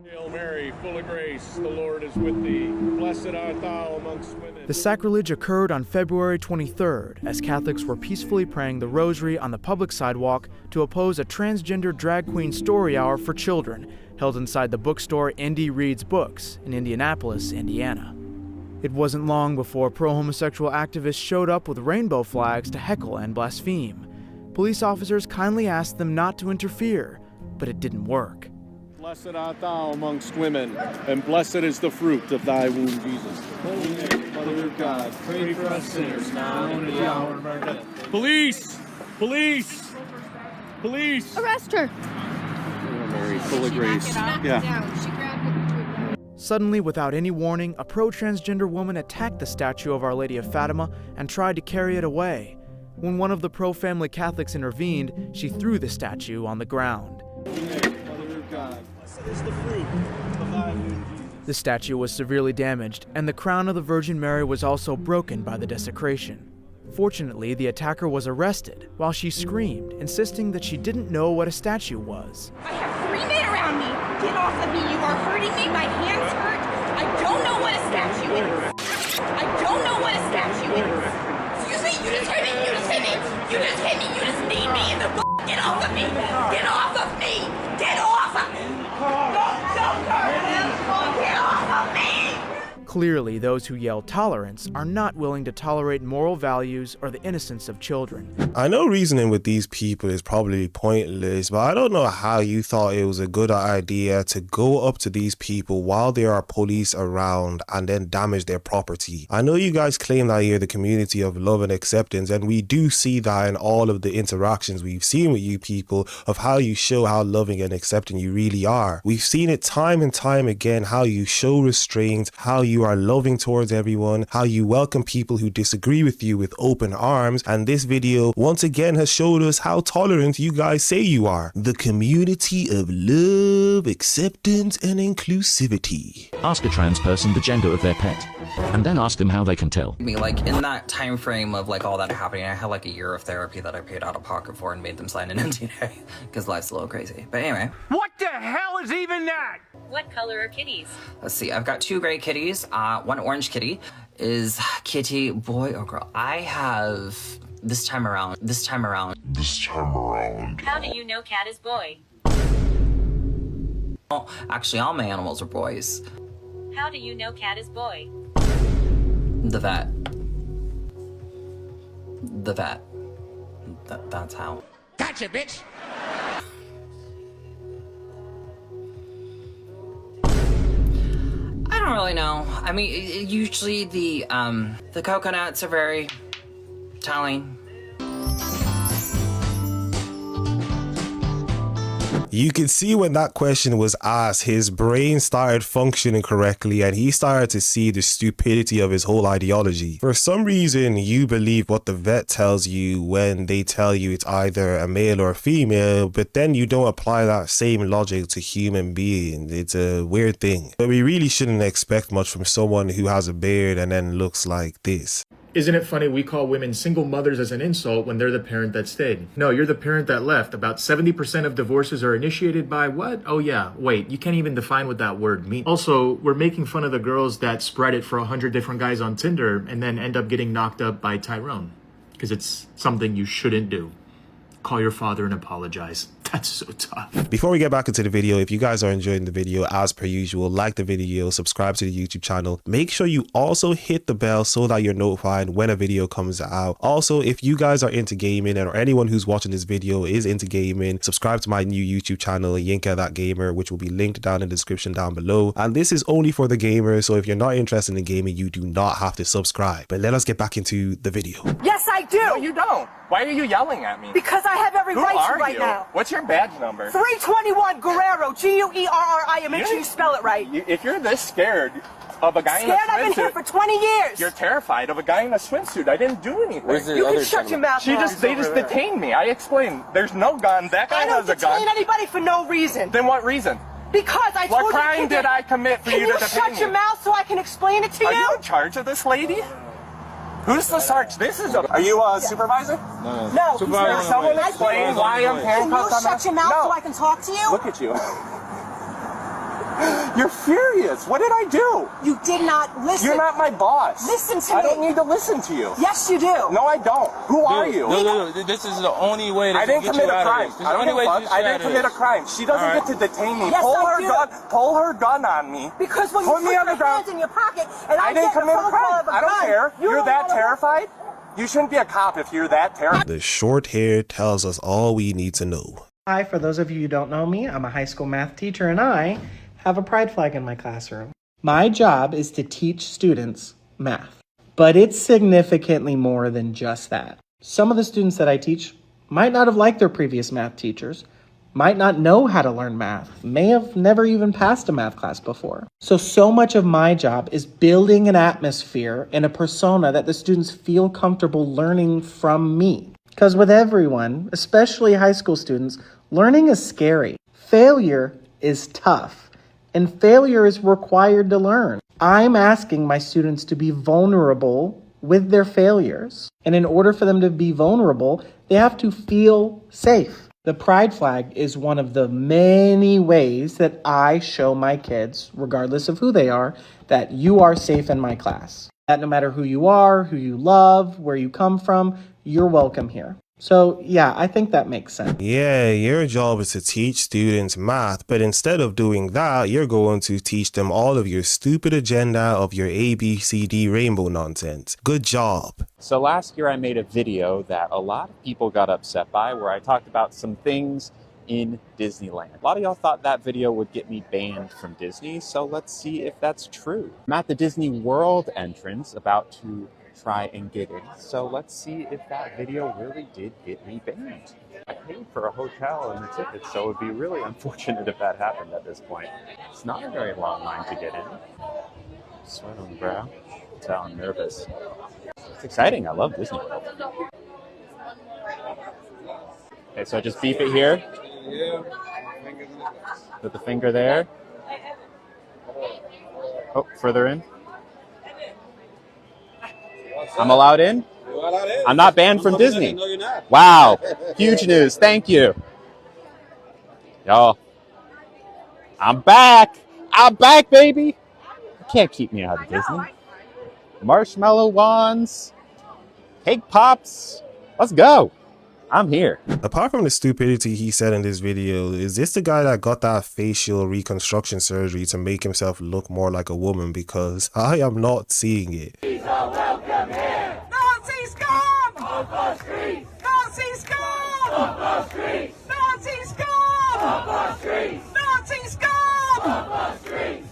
Hail Mary, full of grace, the Lord is with thee. Blessed art thou amongst women. The sacrilege occurred on February 23rd as Catholics were peacefully praying the rosary on the public sidewalk to oppose a transgender drag queen story hour for children held inside the bookstore Indy Reads Books in Indianapolis, Indiana. It wasn't long before pro-homosexual activists showed up with rainbow flags to heckle and blaspheme. Police officers kindly asked them not to interfere, but it didn't work. Blessed art thou amongst women, and blessed is the fruit of thy womb, Jesus. Holy Mother of God, pray for us sinners now and at the hour of our death. Police! Police! Police! Arrest her! Hail Mary, full of grace. Suddenly, without any warning, a pro-transgender woman attacked the statue of Our Lady of Fatima and tried to carry it away. When one of the pro-family Catholics intervened, she threw the statue on the ground. The statue was severely damaged, and the crown of the Virgin Mary was also broken by the desecration. Fortunately, the attacker was arrested while she screamed, insisting that she didn't know what a statue was. I have 3 men around me. Get off of me. You are hurting me. My hands hurt. I don't know what a statue is. I don't know what a statue is. Excuse me. You just hit me. You just hit me. You just hit me. You just kneed me in the Get off of me. Get off of me. Get off of me. Don't hurt him. Get off of me. Clearly, those who yell tolerance are not willing to tolerate moral values or the innocence of children. I know reasoning with these people is probably pointless, but I don't know how you thought it was a good idea to go up to these people while there are police around and then damage their property. I know you guys claim that you're the community of love and acceptance, and we do see that in all of the interactions we've seen with you people of how you show how loving and accepting you really are. We've seen it time and time again, how you show restraint, how you are loving towards everyone, how you welcome people who disagree with you with open arms, and this video once again has showed us how tolerant you guys say you are. The community of love, acceptance, and inclusivity. Ask a trans person the gender of their pet, and then ask them how they can tell. Like in that time frame of like all that happening, I had like a year of therapy that I paid out of pocket for and made them sign an NDA because life's a little crazy. But anyway. What the hell is even that? What color are kitties? Let's see, I've got 2 gray kitties. One orange kitty. Is kitty boy or girl? I have this time around. How do you know cat is boy? Oh, actually all my animals are boys. How do you know cat is boy? The vet. That's how. Gotcha, bitch! I don't really know. I mean, usually the coconuts are very telling. You can see when that question was asked, his brain started functioning correctly and he started to see the stupidity of his whole ideology. For some reason, you believe what the vet tells you when they tell you it's either a male or a female, but then you don't apply that same logic to human beings. It's a weird thing. But we really shouldn't expect much from someone who has a beard and then looks like this. Isn't it funny we call women single mothers as an insult when they're the parent that stayed? No, you're the parent that left. About 70% of divorces are initiated by what? Oh yeah, wait, you can't even define what that word means. Also, we're making fun of the girls that spread it for 100 different guys on Tinder and then end up getting knocked up by Tyrone. Because it's something you shouldn't do. Call your father and apologize. That's so tough. Before we get back into the video, if you guys are enjoying the video, as per usual, like the video, subscribe to the YouTube channel. Make sure you also hit the bell so that you're notified when a video comes out. Also, if you guys are into gaming or anyone who's watching this video is into gaming, subscribe to my new YouTube channel, YinkaThatGuy, which will be linked down in the description down below. And this is only for the gamers, so if you're not interested in gaming, you do not have to subscribe. But let us get back into the video. Yes, I do. No, you don't. Why are you yelling at me? Because I have every right to right now. What's your badge number? 321 Guerrero, Guerria. Make sure you spell it right. If you're this scared of a guy in a swimsuit, I've been here for 20 years. You're terrified of a guy in a swimsuit. I didn't do anything. You can shut your mouth. They just detained me. I explained. There's no gun. That guy has a gun. I don't detain anybody for no reason. Then what reason? Because I told you. What crime did I commit for you to detain me? Can you shut your mouth so I can explain it to you? Are you in charge of this lady? Who's the search? This is a... Are you a supervisor? No. Can someone explain why I'm handcuffed on Can you shut your mouth so I can talk to you? Look at you. You're furious. What did I do? You did not listen. You're not my boss. Listen to me. I don't need to listen to you. Yes, you do. No, I don't. Who are you? No. This is the only way that I didn't commit a crime. I didn't commit a crime. She doesn't get to detain me. Yes, Pull her gun on me. Because when Put you me put on the your ground. hands in your pocket and I didn't get a commit a phone call crime. of a I don't gun, care. You're that wanna- terrified? You shouldn't be a cop if you're that terrified. The short hair tells us all we need to know. Hi, for those of you who don't know me, I'm a high school math teacher and I have a pride flag in my classroom. My job is to teach students math, but it's significantly more than just that. Some of the students that I teach might not have liked their previous math teachers, might not know how to learn math, may have never even passed a math class before. So much of my job is building an atmosphere and a persona that the students feel comfortable learning from me. Because with everyone, especially high school students, learning is scary. Failure is tough. And failure is required to learn. I'm asking my students to be vulnerable with their failures. And in order for them to be vulnerable, they have to feel safe. The pride flag is one of the many ways that I show my kids, regardless of who they are, that you are safe in my class. That no matter who you are, who you love, where you come from, you're welcome here. So yeah, I think that makes sense. Yeah, your job is to teach students math, but instead of doing that, you're going to teach them all of your stupid agenda of your ABCD rainbow nonsense. Good job. So last year I made a video that a lot of people got upset by, where I talked about some things in Disneyland. A lot of y'all thought that video would get me banned from Disney, so let's see if that's true. I'm at the Disney World entrance about to try and get in, so let's see if that video really did get me banned. I paid for a hotel and the tickets, so it would be really unfortunate if that happened at this point. It's not a very long line to get in. Sweat on the brow. That's how I'm nervous. It's exciting. I love Disney World. Okay, so I just beep it here. Put the finger there. Oh, further in. I'm allowed in? I'm not banned from Disney. Wow. Huge news. Thank you. Y'all. I'm back. I'm back, baby. You can't keep me out of Disney. Marshmallow wands. Cake pops. Let's go. I'm here. Apart from the stupidity he said in this video, is this the guy that got that facial reconstruction surgery to make himself look more like a woman? Because I am not seeing it. He's not welcome here. Nazi scum! Off our streets! Nazi scum! Off our streets! Nazi scum! Off our streets! Nazi scum! Off our streets!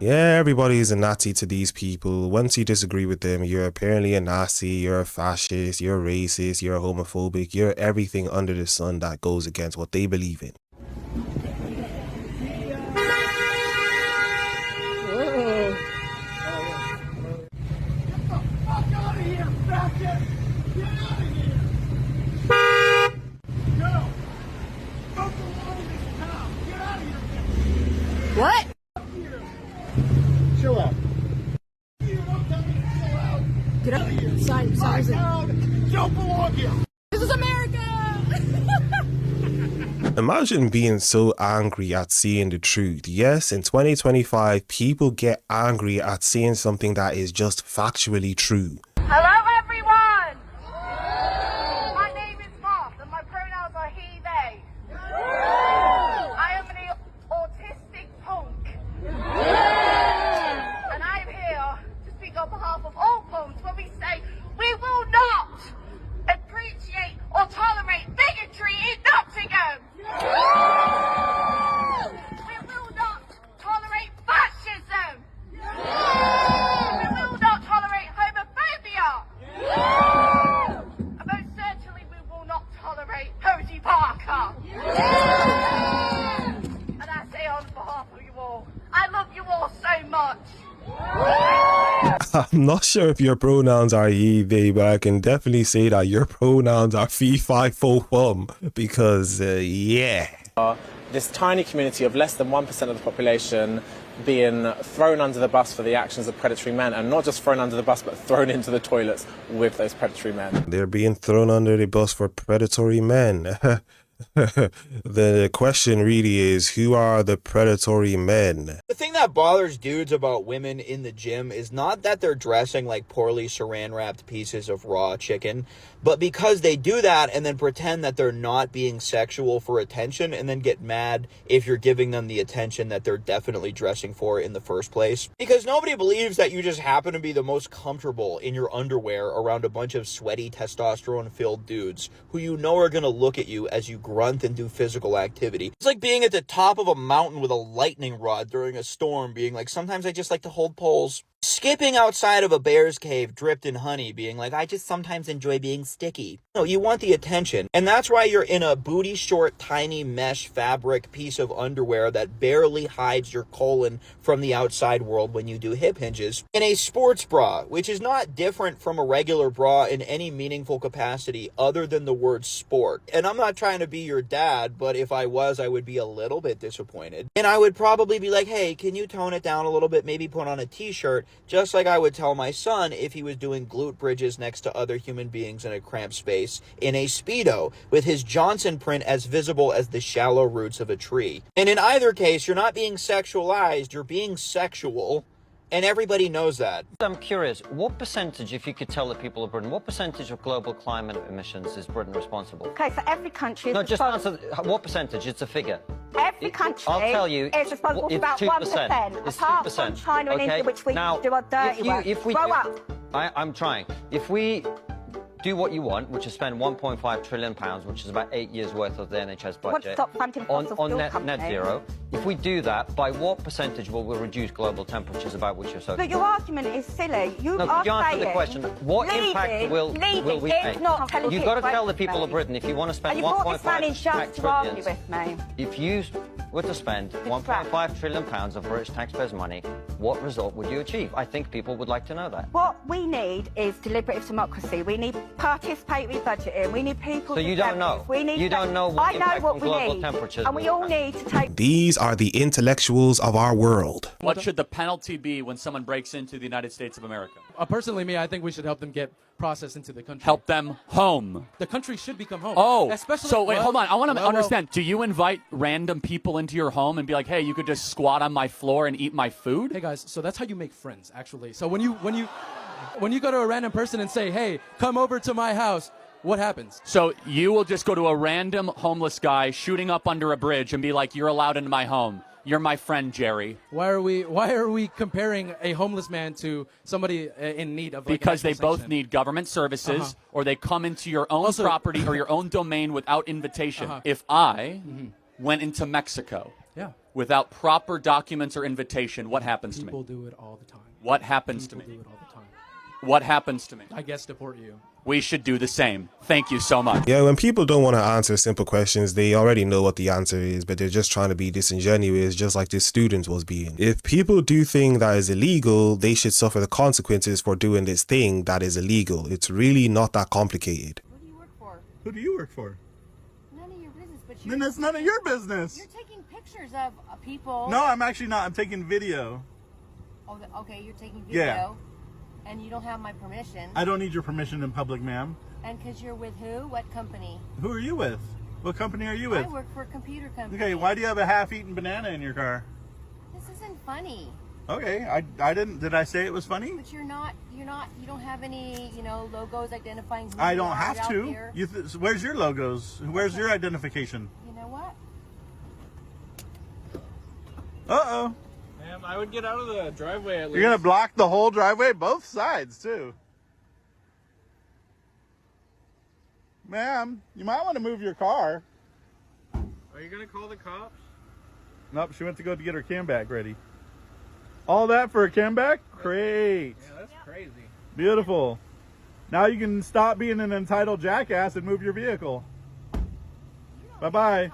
Yeah, everybody is a Nazi to these people. Once you disagree with them, you're apparently a Nazi, you're a fascist, you're racist, you're homophobic, you're everything under the sun that goes against what they believe in. What? Chill out. Get up. Sorry. Don't belong here. This is America! Imagine being so angry at seeing the truth. Yes, in 2025, people get angry at seeing something that is just factually true. Hello, everyone! My name is Mark, and my pronouns are he, they. I am an autistic punk. And I'm here to speak on behalf of all punks when we say we will not appreciate or tolerate bigotry in Nottingham. We will not tolerate fascism. We will not tolerate homophobia. And most certainly we will not tolerate Posey Parker. And I say on behalf of you all, I love you all so much. I'm not sure if your pronouns are he, they, but I can definitely say that your pronouns are fee, fi, fo, fum, because, yeah. This tiny community of less than 1% of the population being thrown under the bus for the actions of predatory men, and not just thrown under the bus, but thrown into the toilets with those predatory men. They're being thrown under the bus for predatory men. The question really is, who are the predatory men? The thing that bothers dudes about women in the gym is not that they're dressing like poorly saran-wrapped pieces of raw chicken, but because they do that and then pretend that they're not being sexual for attention and then get mad if you're giving them the attention that they're definitely dressing for in the first place. Because nobody believes that you just happen to be the most comfortable in your underwear around a bunch of sweaty, testosterone-filled dudes who you know are going to look at you as you grunt and do physical activity. It's like being at the top of a mountain with a lightning rod during a storm, being like, sometimes I just like to hold poles. Skipping outside of a bear's cave dripped in honey, being like, I just sometimes enjoy being sticky. No, you want the attention. And that's why you're in a booty short, tiny mesh fabric piece of underwear that barely hides your colon from the outside world when you do hip hinges. In a sports bra, which is not different from a regular bra in any meaningful capacity other than the word sport. And I'm not trying to be your dad, but if I was, I would be a little bit disappointed. And I would probably be like, hey, can you tone it down a little bit? Maybe put on a t-shirt. Just like I would tell my son if he was doing glute bridges next to other human beings in a cramped space in a Speedo with his Johnson print as visible as the shallow roots of a tree. And in either case, you're not being sexualized, you're being sexual. And everybody knows that. I'm curious, what percentage, if you could tell the people of Britain, what percentage of global climate emissions is Britain responsible? Okay, so every country is No, just answer, what percentage? It's a figure. Every country I'll tell you, is responsible for about 1%, It's apart 2%. from China and India, which we now, do our dirty work. Grow up. I'm trying. If we do what you want, which is spend £1.5 trillion, which is about 8 years worth of the NHS budget, Stop funding fossil on fuel net companies. zero, if we do that, by what percentage will we reduce global temperatures about which you're so... But your argument is silly. You No, are you answer the saying question. What impact will we make? Not telling You've got to tell the with people me. of Britain, if you want to spend And you brought this man in 1.5 just to argue trillion, with me. if you were to spend 1.5 trillion pounds of British taxpayers' money, what result would you achieve? I think people would like to know that. What we need is deliberative democracy. We need participatory budgeting. We need people. So you don't know? We need You don't know what I know impact what on we global need, temperatures and we all need to take. These are the intellectuals of our world. What should the penalty be when someone breaks into the United States of America? Personally, me, I think we should help them get processed into the country. Help them home. The country should become home. Oh, especially. so wait, hold on. I want to understand. Do you invite random people into your home and be like, hey, you could just squat on my floor and eat my food? Hey guys, so that's how you make friends, actually. So when you go to a random person and say, hey, come over to my house, what happens? So you will just go to a random homeless guy shooting up under a bridge and be like, you're allowed into my home. You're my friend, Jerry. Why are we comparing a homeless man to somebody in need of? Because they both need government services, or they come into your own property or your own domain without invitation. If I went into Mexico without proper documents or invitation, what happens to me? People do it all the time. What happens to me? People do it all the time. What happens to me? I guess deport you. We should do the same. Thank you so much. Yeah, when people don't want to answer simple questions, they already know what the answer is, but they're just trying to be disingenuous, just like this student was being. If people do things that is illegal, they should suffer the consequences for doing this thing that is illegal. It's really not that complicated. Who do you work for? Who do you work for? None of your business, but Then that's none of your business. You're taking pictures of people. No, I'm actually not. I'm taking video. Oh, okay, you're taking video. Yeah. And you don't have my permission. I don't need your permission in public, ma'am. And because you're with who? What company? Who are you with? What company are you with? I work for a computer company. Okay, why do you have a half-eaten banana in your car? This isn't funny. Okay, I didn't. Did I say it was funny? But you don't have any, logos identifying who I you don't are have out to. here. Where's your logos? Where's your identification? You know what? Uh-oh. Ma'am, I would get out of the driveway at least. You're going to block the whole driveway? Both sides, too. Ma'am, you might want to move your car. Are you going to call the cops? Nope, she went to go to get her cam bag ready. All that for a cam bag? Great. Yeah, that's crazy. Beautiful. Now you can stop being an entitled jackass and move your vehicle. Bye-bye.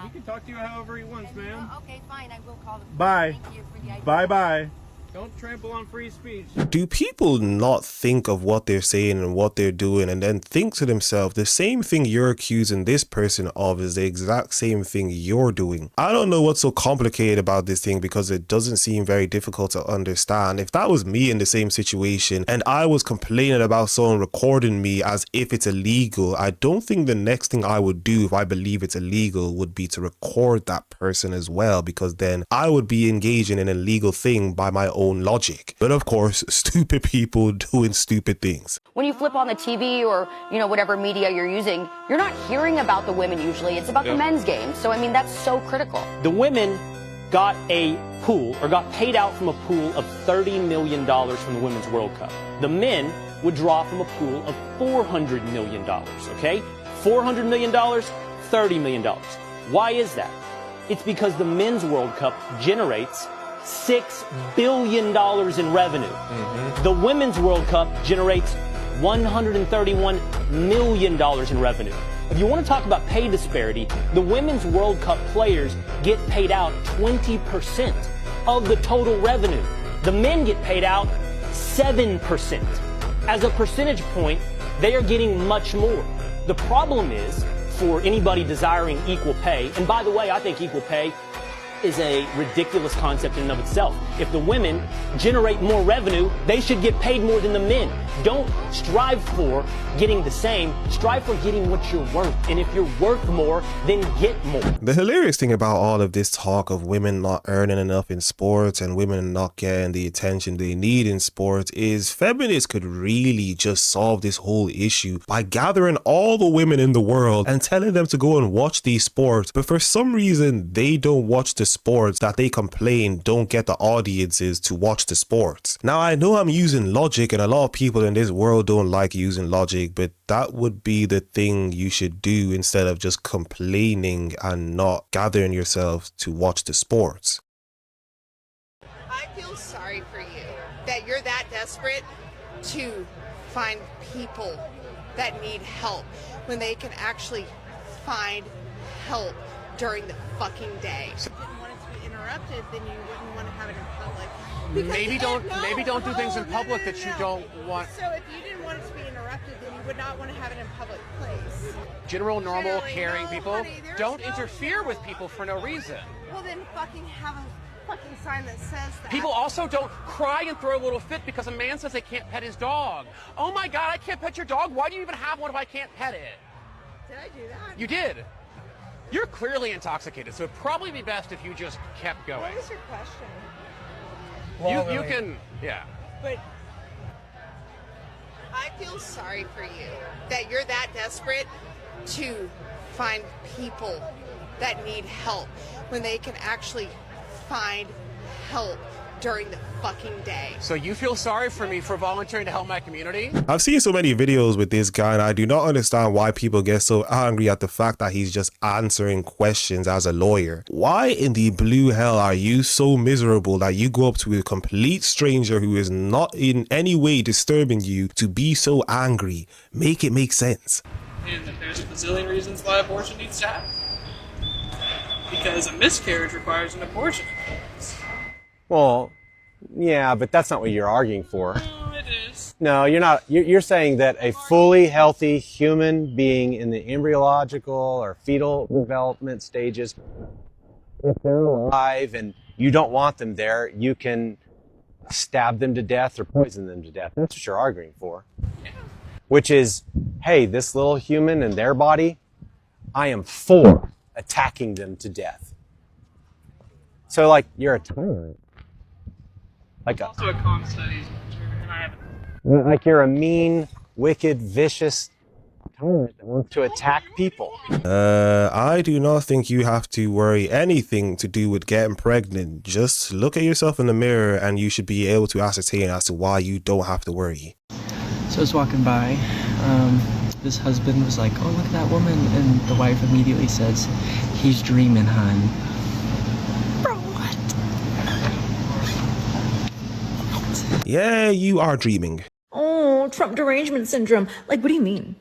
He can talk to you however he wants, ma'am. Okay, fine. I will call the Bye. Thank you for the idea. Bye-bye. Don't trample on free speech. Do people not think of what they're saying and what they're doing and then think to themselves, the same thing you're accusing this person of is the exact same thing you're doing? I don't know what's so complicated about this thing because it doesn't seem very difficult to understand. If that was me in the same situation and I was complaining about someone recording me as if it's illegal, I don't think the next thing I would do if I believe it's illegal would be to record that person as well, because then I would be engaging in an illegal thing by my own logic. But of course, stupid people doing stupid things. When you flip on the TV or, you know, whatever media you're using, you're not hearing about the women usually. It's about the men's game. So, I mean, that's so critical. The women got a pool or got paid out from a pool of $30 million from the Women's World Cup. The men would draw from a pool of $400 million, okay? $400 million, $30 million. Why is that? It's because the Men's World Cup generates $6 billion in revenue. The Women's World Cup generates $131 million in revenue. If you want to talk about pay disparity, the Women's World Cup players get paid out 20% of the total revenue. The men get paid out 7%. As a percentage point, they are getting much more. The problem is, for anybody desiring equal pay, and by the way, I think equal pay is a ridiculous concept in and of itself. If the women generate more revenue, they should get paid more than the men. Don't strive for getting the same, strive for getting what you're worth. And if you're worth more, then get more. The hilarious thing about all of this talk of women not earning enough in sports and women not getting the attention they need in sports is feminists could really just solve this whole issue by gathering all the women in the world and telling them to go and watch these sports. But for some reason, they don't watch the sports that they complain don't get the audiences to watch the sports. Now, I know I'm using logic and a lot of people in this world don't like using logic, but that would be the thing you should do instead of just complaining and not gathering yourself to watch the sports. I feel sorry for you that you're that desperate to find people that need help when they can actually find help during the fucking day. If you didn't want it to be interrupted, then you wouldn't want to have it in public. Maybe don't do things in public that you don't want. So if you didn't want it to be interrupted, then you would not want to have it in public place. General, normal, caring no, people honey, don't interfere with people for no reason. Well, then fucking have a fucking sign that says that. People also don't cry and throw a little fit because a man says they can't pet his dog. Oh my God, I can't pet your dog. Why do you even have one if I can't pet it? Did I do that? You did. You're clearly intoxicated, so it'd probably be best if you just kept going. What was your question? You can, yeah. But I feel sorry for you that you're that desperate to find people that need help when they can actually find help during the fucking day. So you feel sorry for me for volunteering to help my community? I've seen so many videos with this guy and I do not understand why people get so angry at the fact that he's just answering questions as a lawyer. Why in the blue hell are you so miserable that you go up to a complete stranger who is not in any way disturbing you to be so angry? Make it make sense. And there's a bazillion reasons why abortion needs to happen. Because a miscarriage requires an abortion. Well, yeah, but that's not what you're arguing for. No, it is. No, you're not. You're saying that a fully healthy human being in the embryological or fetal development stages, if they're alive and you don't want them there, you can stab them to death or poison them to death. That's what you're arguing for. Yeah. Which is, hey, this little human and their body, I am for attacking them to death. So, like, you're a tyrant. Like Also a comm studies major, and I haven't. Like you're a mean, wicked, vicious tyrant that wants to attack people. I do not think you have to worry anything to do with getting pregnant. Just look at yourself in the mirror and you should be able to ascertain as to why you don't have to worry. So I was walking by, this husband was like, oh, look at that woman, and the wife immediately says, he's dreaming, hon. Yeah, you are dreaming. Oh, Trump derangement syndrome. Like, what do you mean?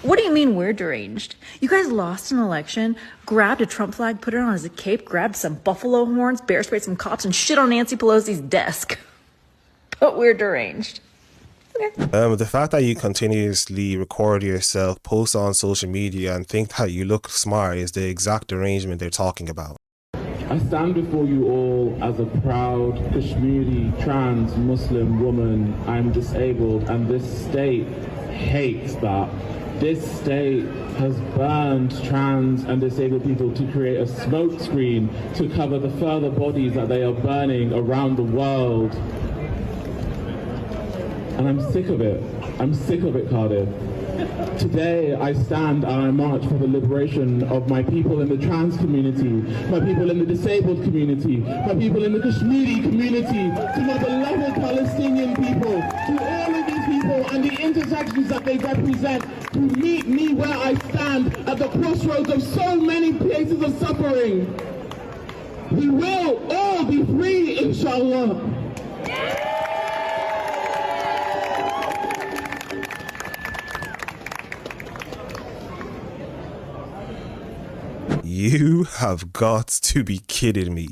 What do you mean we're deranged? You guys lost an election, grabbed a Trump flag, put it on as a cape, grabbed some buffalo horns, bear sprayed some cops, and shit on Nancy Pelosi's desk. but we're deranged. The fact that you continuously record yourself, post on social media, and think that you look smart is the exact arrangement they're talking about. I stand before you all as a proud Kashmiri trans Muslim woman. I'm disabled, and this state hates that. This state has burned trans and disabled people to create a smokescreen to cover the further bodies that they are burning around the world. And I'm sick of it. I'm sick of it, Cardiff. Today, I stand and I march for the liberation of my people in the trans community, my people in the disabled community, my people in the Kashmiri community, to my beloved Palestinian people, to all of these people and the intersections that they represent, who meet me where I stand at the crossroads of so many places of suffering. We will all be free, inshallah. You have got to be kidding me.